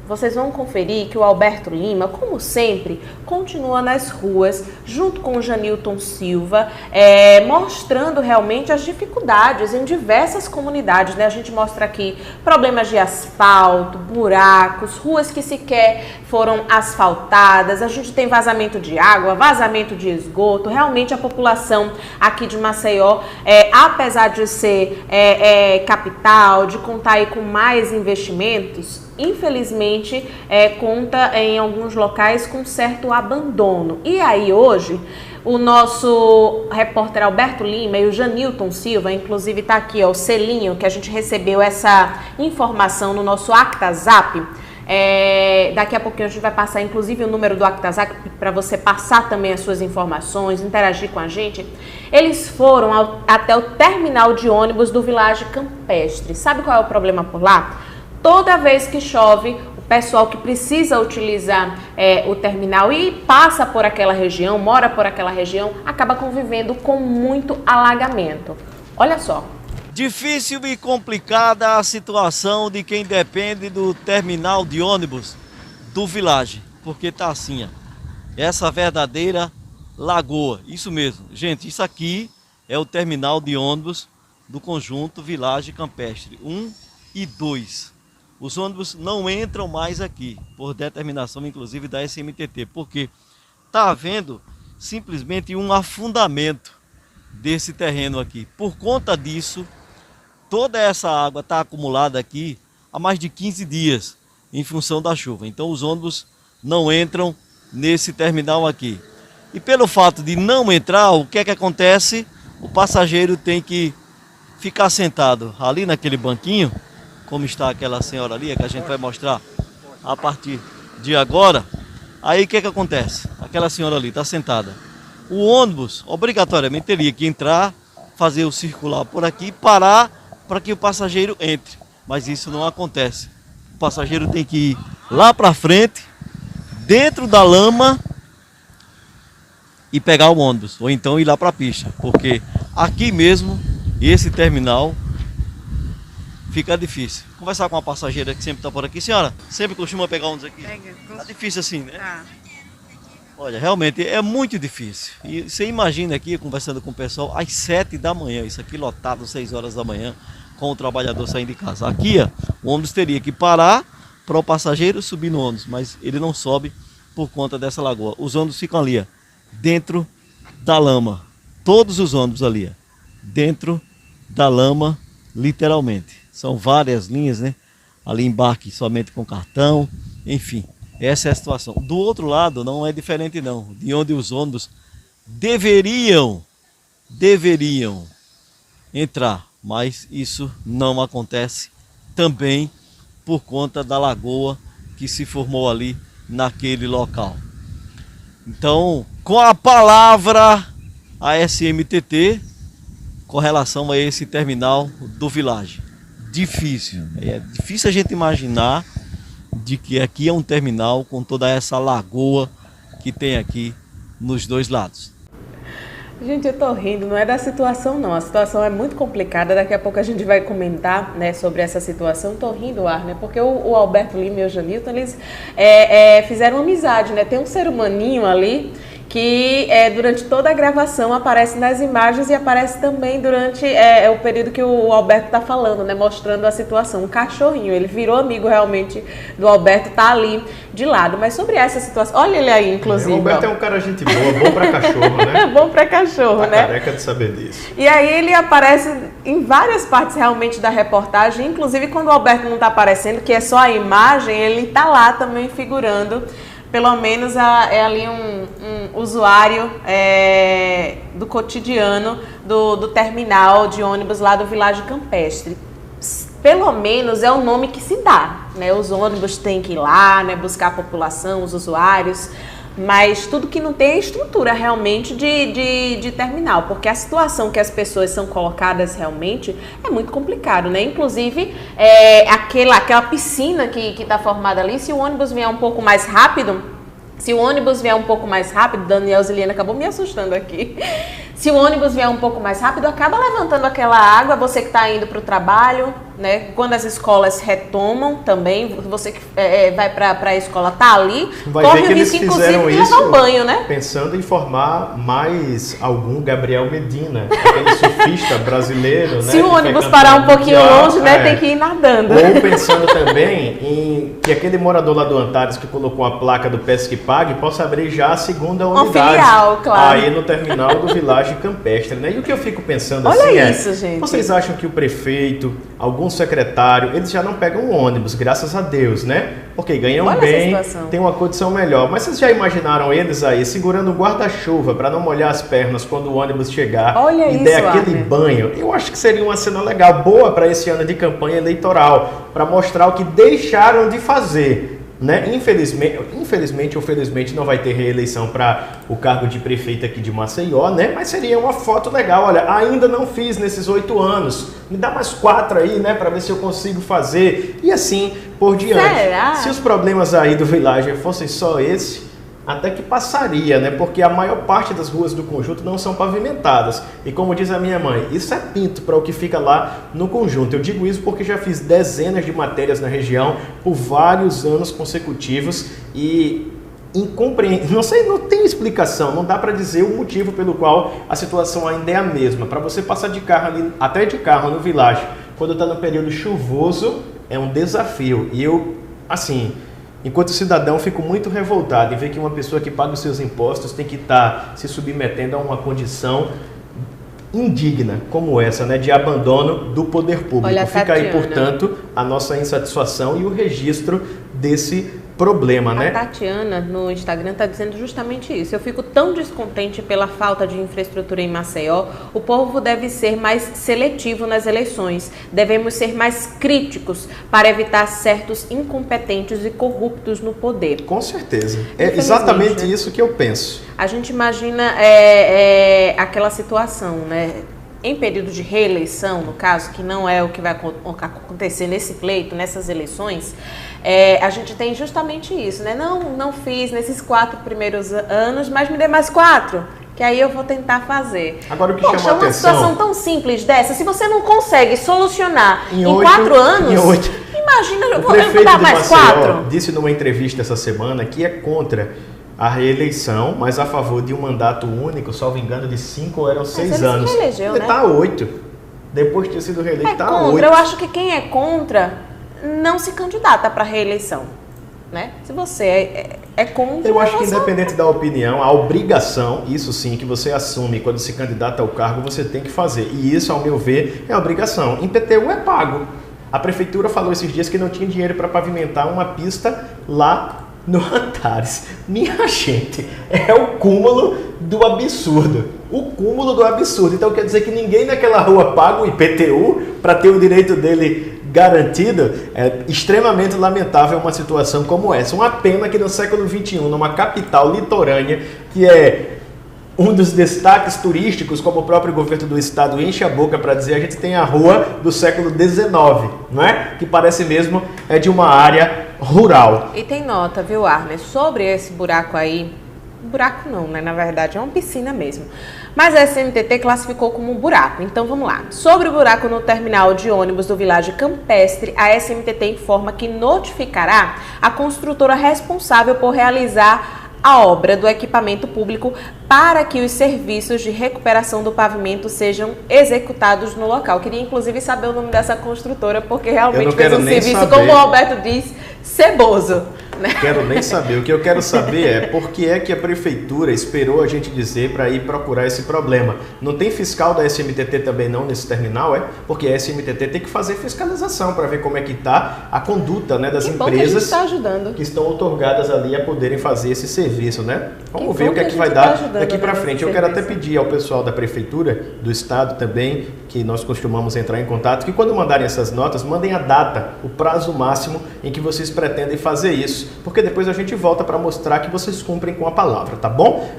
vocês vão conferir que o Alberto Lima, como sempre, continua nas ruas, junto com o Janilton Silva, mostrando realmente as dificuldades em diversas comunidades, né? A gente mostra aqui problemas de asfalto, buracos, ruas que sequer foram asfaltadas, a gente tem vazamento de água, vazamento de esgoto. Realmente a população aqui de Maceió, apesar de ser capital, de contar aí com mais investimentos, infelizmente conta em alguns locais com certo abandono. E aí hoje o nosso repórter Alberto Lima e o Janilton Silva, inclusive está aqui o selinho que a gente recebeu essa informação no nosso ActaZap. Daqui a pouquinho a gente vai passar inclusive o número do ActaZap para você passar também as suas informações, interagir com a gente. Eles foram até o terminal de ônibus do Village Campestre. Sabe qual é o problema por lá? Toda vez que chove, o pessoal que precisa utilizar o terminal e passa por aquela região, mora por aquela região, acaba convivendo com muito alagamento. Olha só. Difícil e complicada a situação de quem depende do terminal de ônibus do Village, porque tá assim, ó, essa verdadeira lagoa, isso mesmo. Gente, isso aqui é o terminal de ônibus do conjunto Village Campestre 1 e 2. Os ônibus não entram mais aqui, por determinação inclusive da SMTT, porque está havendo simplesmente um afundamento desse terreno aqui. Por conta disso, toda essa água está acumulada aqui há mais de 15 dias, em função da chuva. Então os ônibus não entram nesse terminal aqui. E pelo fato de não entrar, o que é que acontece? O passageiro tem que ficar sentado ali naquele banquinho, como está aquela senhora ali, que a gente vai mostrar a partir de agora. Aí o que é que acontece? Aquela senhora ali está sentada. O ônibus obrigatoriamente teria que entrar, fazer o circular por aqui, parar para que o passageiro entre. Mas isso não acontece. O passageiro tem que ir lá para frente, dentro da lama, e pegar o ônibus, ou então ir lá para a pista, porque aqui mesmo, esse terminal, fica difícil. Conversar com uma passageira que sempre está por aqui. Senhora, sempre costuma pegar ônibus aqui? Tá difícil assim, né? Olha, realmente é muito difícil. E você imagina aqui, conversando com o pessoal, às 7 da manhã, isso aqui lotado, 6 horas da manhã, com o trabalhador saindo de casa. Aqui, ó, o ônibus teria que parar para o passageiro subir no ônibus, mas ele não sobe por conta dessa lagoa. Os ônibus ficam ali, ó, dentro da lama. Todos os ônibus ali, ó, dentro da lama, literalmente. São várias linhas, né? Ali embarque somente com cartão, enfim. Essa é a situação. Do outro lado não é diferente não, de onde os ônibus deveriam entrar, mas isso não acontece também por conta da lagoa que se formou ali naquele local. Então, com a palavra a SMTT com relação a esse terminal do Village. Difícil, é difícil a gente imaginar de que aqui é um terminal com toda essa lagoa que tem aqui nos dois lados. Gente, eu tô rindo, não é da situação não, a situação é muito complicada, daqui a pouco a gente vai comentar, né, sobre essa situação. Tô rindo, Arne, porque o Alberto Lima e o Janilton, eles fizeram amizade, né, tem um ser humaninho ali que durante toda a gravação aparece nas imagens e aparece também durante o período que o Alberto está falando, né, mostrando a situação. Um cachorrinho, ele virou amigo realmente do Alberto, tá ali de lado. Mas sobre essa situação, olha ele aí, inclusive. O Alberto é um cara gente boa, bom pra cachorro, né? Bom pra cachorro, tá né? Careca de saber disso. E aí ele aparece em várias partes realmente da reportagem, inclusive quando o Alberto não tá aparecendo, que é só a imagem, ele tá lá também figurando. Pelo menos é ali um usuário do cotidiano do terminal de ônibus lá do Village Campestre. Pelo menos é o nome que se dá, né? Os ônibus têm que ir lá, né, buscar a população, os usuários, mas tudo que não tem é estrutura realmente de terminal, porque a situação que as pessoas são colocadas realmente é muito complicado, né? Inclusive, aquela piscina que está formada ali, se o ônibus vier um pouco mais rápido, Daniel Ziliana acabou me assustando aqui. Se o ônibus vier um pouco mais rápido, acaba levantando aquela água, você que está indo para o trabalho, né? Quando as escolas retomam também, você que vai para a escola, tá ali, corre o risco, inclusive, de levar um banho, né? Pensando em formar mais algum Gabriel Medina, aquele surfista brasileiro, né? Se o ônibus parar um pouquinho longe, né? Tem que ir nadando. Ou pensando também em que aquele morador lá do Antares que colocou a placa do Pesque Pague possa abrir já a segunda unidade. Filial, claro. Aí no terminal do Vilagem Campestre, né? E o que eu fico pensando assim Olha isso, gente. Vocês acham que o prefeito, algum secretário, eles já não pegam um ônibus, graças a Deus, né? Porque ganham bem, tem uma condição melhor. Mas vocês já imaginaram eles aí segurando o guarda-chuva para não molhar as pernas quando o ônibus chegar e der aquele banho? Eu acho que seria uma cena legal, boa para esse ano de campanha eleitoral, para mostrar o que deixaram de fazer. Né? Infelizmente ou felizmente não vai ter reeleição para o cargo de prefeito aqui de Maceió, né? Mas seria uma foto legal. Olha, ainda não fiz nesses 8 anos, me dá mais 4 aí, né? Para ver se eu consigo fazer e assim por diante. Será? Se os problemas aí do Vilagem fossem só esse, até que passaria, né? Porque a maior parte das ruas do conjunto não são pavimentadas. E como diz a minha mãe, isso é pinto para o que fica lá no conjunto. Eu digo isso porque já fiz dezenas de matérias na região por vários anos consecutivos e não sei, não tem explicação, não dá para dizer o motivo pelo qual a situação ainda é a mesma. Para você passar de carro ali, até de carro no Vilagem, quando está no período chuvoso, é um desafio. E eu, assim, enquanto cidadão, fico muito revoltado em ver que uma pessoa que paga os seus impostos tem que estar se submetendo a uma condição indigna como essa, né, de abandono do poder público. Olha, fica aí, portanto, a nossa insatisfação e o registro desse problema, né? A Tatiana no Instagram está dizendo justamente isso. Eu fico tão descontente pela falta de infraestrutura em Maceió. O povo deve ser mais seletivo nas eleições. Devemos ser mais críticos para evitar certos incompetentes e corruptos no poder. Com certeza. É exatamente isso que eu penso. A gente imagina aquela situação, né? Em período de reeleição, no caso, que não é o que vai acontecer nesse pleito, nessas eleições, a gente tem justamente isso, né? Não fiz nesses 4 primeiros anos, mas me dê mais 4, que aí eu vou tentar fazer. Agora, o que Poxa, chama uma atenção... situação tão simples dessa, se você não consegue solucionar em 4 anos, imagina, eu vou dar mais 4. Disse numa entrevista essa semana que é contra a reeleição, mas a favor de um mandato único, salvo engano, de 5 ou eram 6 anos. Se reelegeu, ele está 8. Depois de ter sido reeleito, está 8. Eu acho que quem é contra não se candidata para reeleição, né? Se você é contra... Eu acho que independente da opinião, a obrigação, isso sim, que você assume quando se candidata ao cargo, você tem que fazer. E isso, ao meu ver, é obrigação. Em PTU é pago. A prefeitura falou esses dias que não tinha dinheiro para pavimentar uma pista lá no Antares. Minha gente, é o cúmulo do absurdo. O cúmulo do absurdo. Então quer dizer que ninguém naquela rua paga o IPTU para ter o direito dele garantido. É extremamente lamentável uma situação como essa. Uma pena que no século XXI, numa capital litorânea, que é um dos destaques turísticos, como o próprio governo do estado enche a boca para dizer, a gente tem a rua do século XIX, não é? Que parece mesmo de uma área rural. E tem nota, viu, Arnes, sobre esse buraco aí. Buraco não, né? Na verdade é uma piscina mesmo. Mas a SMTT classificou como um buraco. Então vamos lá. Sobre o buraco no terminal de ônibus do Vilagem Campestre, a SMTT informa que notificará a construtora responsável por realizar a obra do equipamento público para que os serviços de recuperação do pavimento sejam executados no local. Queria inclusive saber o nome dessa construtora, porque realmente fez um serviço, como o Alberto diz, ceboso. Né? Quero nem saber. O que eu quero saber é por que é que a prefeitura esperou a gente dizer para ir procurar esse problema. Não tem fiscal da SMTT também não nesse terminal, é? Porque a SMTT tem que fazer fiscalização para ver como é que está a conduta, né, das empresas que estão outorgadas ali a poderem fazer esse serviço, né? Vamos ver o que é que vai dar daqui para frente. Eu quero até pedir ao pessoal da prefeitura, do estado também, que nós costumamos entrar em contato, que quando mandarem essas notas, mandem a data, o prazo máximo em que vocês pretendem fazer isso, porque depois a gente volta para mostrar que vocês cumprem com a palavra, tá bom?